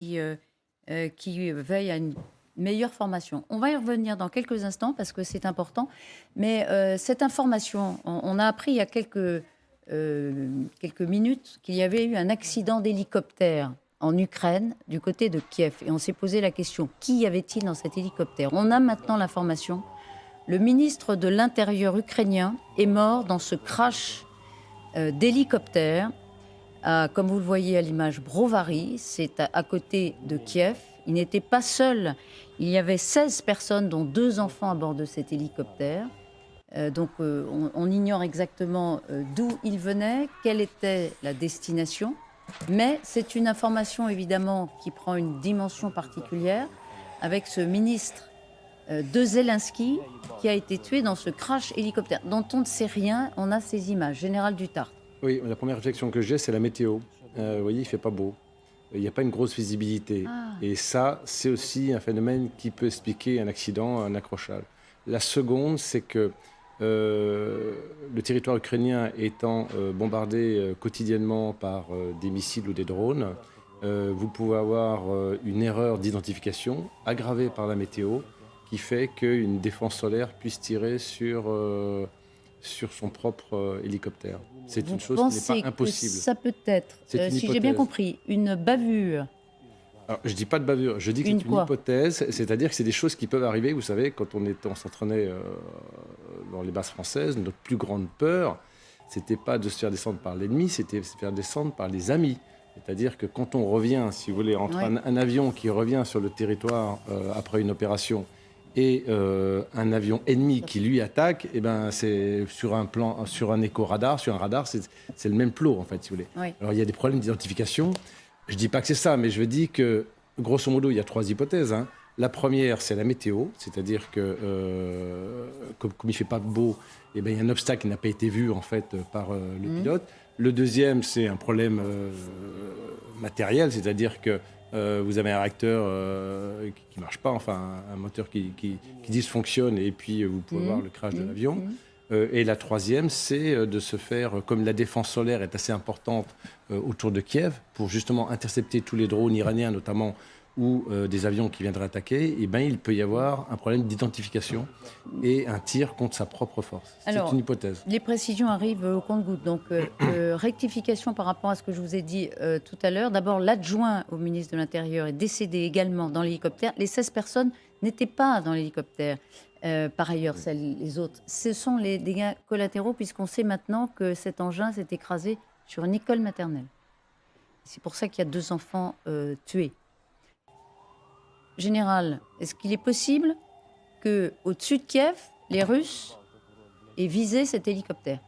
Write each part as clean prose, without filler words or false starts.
qui veille à une meilleure formation. On va y revenir dans quelques instants parce que c'est important. Mais cette information, on a appris il y a quelques minutes qu'il y avait eu un accident d'hélicoptère en Ukraine, du côté de Kiev. Et on s'est posé la question, qui y avait-il dans cet hélicoptère? On a maintenant l'information. Le ministre de l'Intérieur ukrainien est mort dans ce crash d'hélicoptère comme vous le voyez à l'image, Brovary, c'est à côté de Kiev. Il n'était pas seul. Il y avait 16 personnes, dont 2 enfants à bord de cet hélicoptère. On ignore exactement d'où il venait, quelle était la destination. Mais c'est une information évidemment qui prend une dimension particulière avec ce ministre de Zelensky qui a été tué dans ce crash hélicoptère dont on ne sait rien. On a ces images. Général Dutart. Oui, la première réflexion que j'ai, c'est la météo. Vous voyez, il fait pas beau. Il n'y a pas une grosse visibilité. Ah. Et ça, c'est aussi un phénomène qui peut expliquer un accident, un accrochage. La seconde, c'est que le territoire ukrainien étant bombardé quotidiennement par des missiles ou des drones, vous pouvez avoir une erreur d'identification aggravée par la météo qui fait qu'une défense solaire puisse tirer sur son propre hélicoptère. C'est Vous une chose qui pensez n'est pas que impossible. ça peut être, C'est une si j'ai bien hypothèse. compris, une bavure? Alors, je ne dis pas de bavure, je dis que Une c'est une quoi? hypothèse, c'est-à-dire que c'est des choses qui peuvent arriver. Vous savez, quand on s'entraînait dans les bases françaises, notre plus grande peur, c'était pas de se faire descendre par l'ennemi, c'était de se faire descendre par les amis. C'est-à-dire que quand on revient, si vous voulez, entre Ouais. un avion qui revient sur le territoire après une opération et un avion ennemi qui lui attaque, eh ben, c'est sur un écho-radar, sur un radar, c'est le même plot, en fait, si vous voulez. Oui. Alors, il y a des problèmes d'identification. Je ne dis pas que c'est ça, mais je veux dire que, grosso modo, il y a 3 hypothèses, hein. La première, c'est la météo, c'est-à-dire que, comme il ne fait pas beau, eh ben, il y a un obstacle qui n'a pas été vu, en fait, par le pilote. Le deuxième, c'est un problème matériel, c'est-à-dire que vous avez un réacteur qui ne marche pas, enfin un moteur qui dysfonctionne, et puis vous pouvez voir le crash de l'avion. Et la troisième, c'est de se faire, comme la défense solaire est assez importante autour de Kiev, pour justement intercepter tous les drones iraniens notamment, ou des avions qui viendraient attaquer, eh ben, il peut y avoir un problème d'identification et un tir contre sa propre force. C'est Alors, une hypothèse. les précisions arrivent au compte-gouttes. Donc, rectification par rapport à ce que je vous ai dit tout à l'heure. D'abord, l'adjoint au ministre de l'Intérieur est décédé également dans l'hélicoptère. Les 16 personnes n'étaient pas dans l'hélicoptère. Par ailleurs, les autres, ce sont les dégâts collatéraux, puisqu'on sait maintenant que cet engin s'est écrasé sur une école maternelle. C'est pour ça qu'il y a 2 enfants tués. Général, est-ce qu'il est possible que, au-dessus de Kiev, les Russes aient visé cet hélicoptère?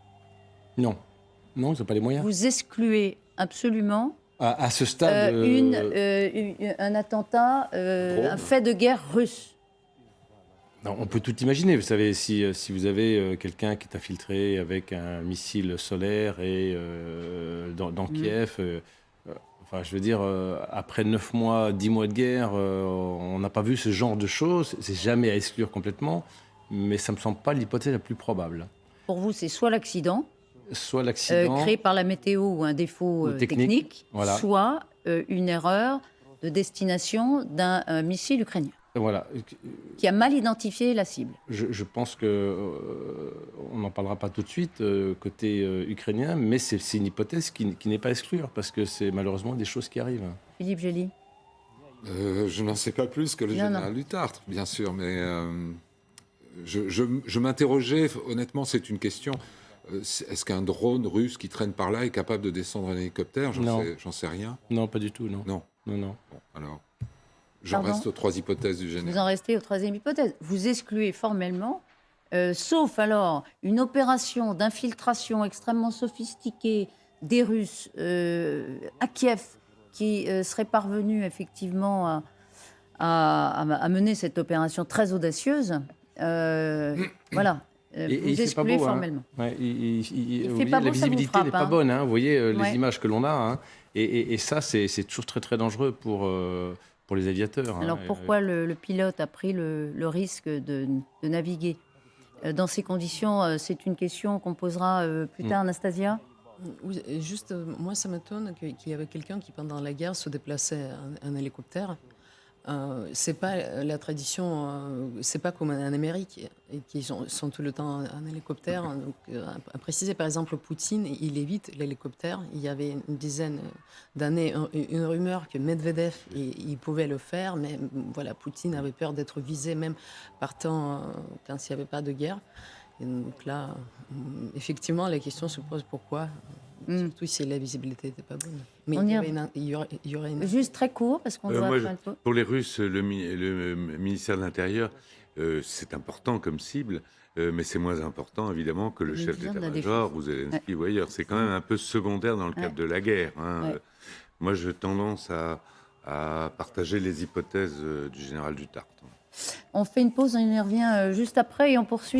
Non, non, ils n'ont pas les moyens. Vous excluez absolument À ce stade, un attentat, un fait de guerre russe. non, on peut tout imaginer. Vous savez, si vous avez quelqu'un qui est infiltré avec un missile solaire et dans Kiev, enfin, je veux dire, après 9 mois, 10 mois de guerre, on n'a pas vu ce genre de choses. C'est jamais à exclure complètement, mais ça me semble pas l'hypothèse la plus probable. Pour vous, c'est soit l'accident Soit l'accident, créé par la météo ou un défaut ou technique, voilà. soit une erreur de destination d'un missile ukrainien Voilà. qui a mal identifié la cible. Je pense que on n'en parlera pas tout de suite côté ukrainien, mais c'est une hypothèse qui n'est pas à exclure, parce que c'est malheureusement des choses qui arrivent. Philippe Gély. Je n'en sais pas plus que le Non, général Dutart, bien sûr, mais je m'interrogeais, honnêtement, c'est une question. Est-ce qu'un drone russe qui traîne par là est capable de descendre un hélicoptère? Non. J'en sais rien. Non, pas du tout, non. Non. Non, non. Bon, alors, j'en Pardon reste aux 3 hypothèses du Vous général. en restez aux 3e hypothèse. Vous excluez formellement, sauf alors une opération d'infiltration extrêmement sophistiquée des Russes à Kiev, qui serait parvenue effectivement à mener cette opération très audacieuse. Voilà. Et Vous il fait pas excluez beau, hein. formellement. Ouais, vous fait voyez, pas la beau, ça vous visibilité frappe, n'est pas hein. bonne, hein. Vous voyez Ouais. les images que l'on a, hein. Et ça, c'est toujours très très dangereux pour les aviateurs, hein. Alors pourquoi le pilote a pris le risque de naviguer dans ces conditions? C'est une question qu'on posera plus tard, Anastasia. Oui, et juste, moi, ça m'étonne qu'il y avait quelqu'un qui, pendant la guerre, se déplaçait en hélicoptère. C'est pas la tradition, c'est pas comme en Amérique, et qui sont tout le temps en hélicoptère. Donc, à préciser, par exemple, Poutine, il évite l'hélicoptère. Il y avait une dizaine d'années une rumeur que Medvedev, il pouvait le faire, mais voilà, Poutine avait peur d'être visé, même partant quand il n'y avait pas de guerre. Et donc là, effectivement, la question se pose pourquoi, surtout si la visibilité n'était pas bonne. Mais On il y aurait une... Juste très court, parce qu'on doit Moi, faire le tour. pour les Russes, le ministère de l'Intérieur, c'est important comme cible, mais c'est moins important, évidemment, que le chef Ministère de la d'état-major Défense. ou Zelensky ou ailleurs. C'est quand même un peu secondaire dans le cadre de la guerre. Hein. Ouais. Moi, j'ai tendance à partager les hypothèses du général Dutart. On fait une pause, on y revient juste après et on poursuit.